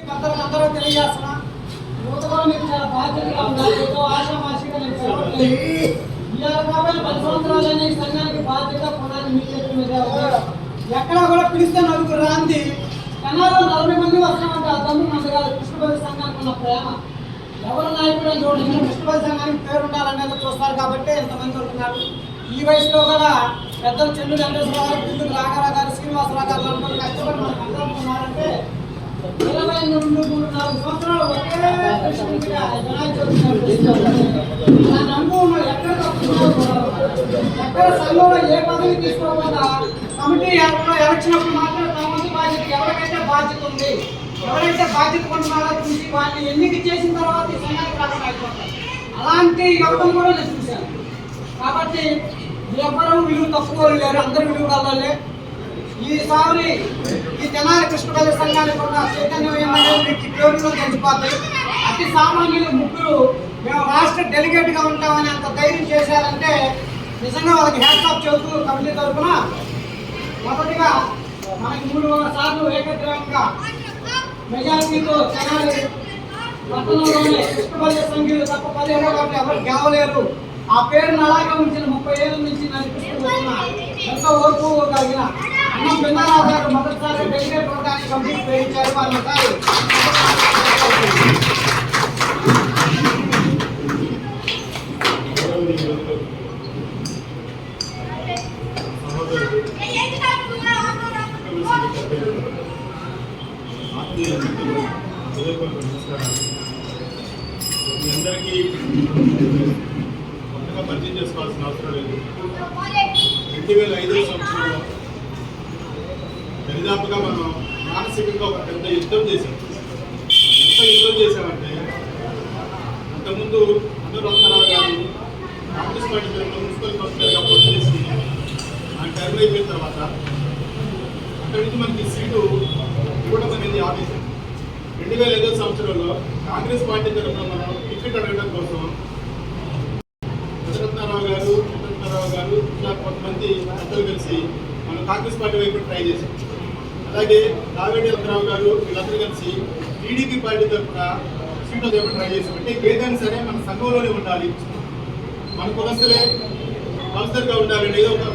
అందరూ తెలియజేస్తున్నా యువతలో మీకు చాలా బాధ్యతగా ఉండాలి. ఏదో ఆశామాషిగా నేను చెప్పట్లేదు. ఇవాళ కాబట్టి 10 సంవత్సరాలనే ఈ సంఘానికి బాధ్యత కొనాలి. మీ చేతి మీద ఎక్కడా కూడా పిలిస్తే నలుగురు రాంది కన్నాలో 40 మంది వస్తామంటే ఆ తమ్ముడు మంది కాదు. కృష్ణపల్లి సంఘానికి ఉన్న ప్రేమ ఎవరు నాయకుడు చూడండి. కృష్ణపల్లి సంఘానికి పేరు ఉండాలనేది చూస్తారు కాబట్టి ఎంతమంది ఉంటున్నారు. ఈ వయసులో కూడా పెద్దలు చెల్లు వెంకటేశ్వర గారు, బిల్లుకు రాఘారావు గారు, శ్రీనివాసరావు గారు అందరూ కష్టపడి మనకు అందరున్నారంటే 22-24 సంవత్సరాలు ఒకే అనుభవం ఎక్కడ సంఘంలో ఏ పదవి తీసుకోకుండా కమిటీ ఎలక్షన్ అప్పుడు మాత్రం తమది బాధ్యత ఎవరికైతే బాధ్యత ఉంది, ఎవరైతే బాధ్యత కొంటున్నారో చూసి వాటిని ఎన్నిక చేసిన తర్వాత ఈ సంఘానికి రాకుండా అయిపోతారు. అలాంటి యువతను కూడా నేను చూశాను. కాబట్టి ఎవరు విలువ తక్కువ లేరు, అందరు విలువ కలవాలే. ఈసారి ఈ తెనాలి కృష్ణపల్లి సంఘానికి ఉన్న చైతన్యం ఏంటంటే మీకు పేరులో తెలిసిపోతాయి. అతి సామాన్యులు ముగ్గురు మేము రాష్ట్ర డెలిగేట్గా ఉంటామని అంత ధైర్యం చేశారంటే నిజంగా వాళ్ళకి హ్యాట్స్ ఆఫ్ చెబుతూ కమిటీ తరఫున మొదటిగా మనకి 3 సార్లు ఏకగ్రీవంగా మెజారిటీతో తెనాలి పట్టణంలోనే కృష్ణపల్లి సంఘీయులు తప్ప 17 కాబట్టి ఎవరు గెలవలేరు. ఆ పేరును అలాగే ఉంచిన 30 ఏళ్ళ నుంచి నడిపిస్తూ వచ్చిన ఎంతో ఓర్పు కలిగిన అన్నం పిన్నారావు గారు మొదటిసారి డెలిగేట్ ఉండడానికి కమిటీ పేయించారు. వారిసారి అందరికీ కొత్తగా పరిచయం చేసుకోవాల్సిన అవసరం లేదు. 2005 సంవత్సరంలో దరిదాపుగా మనం మానసికంగా ఒక పెద్ద యుద్ధం చేశాం. ఎంత యుద్ధం చేశామంటే అంతకుముందు అనురంతరావు గారు కాంగ్రెస్ పార్టీ తరఫున మున్సిపల్ కౌన్సిలర్గా పోటీ చేసి ఆ టర్మ్ అయిపోయిన తర్వాత అక్కడి నుంచి మనకి సీటు ఇవ్వడం అనేది ఆపేశాం. 2005 సంవత్సరంలో కాంగ్రెస్ పార్టీ తరఫున మనం టికెట్ అడగడం కోసం అనురంతరావు గారు ఇలా కొంతమంది పెద్దలు కలిసి మనం కాంగ్రెస్ పార్టీ వైపు ట్రై చేశాం. అలాగే రావేటి రంగరావు గారు వీళ్ళందరూ కలిసి టీడీపీ పార్టీ తరఫున సీట్ వైపు ట్రై చేశాం. అంటే ఏదైనా సరే మన సంఘంలోనే ఉండాలి, మన కులస్తులే కౌన్సిలర్గా ఉండాలని ఏదో ఒక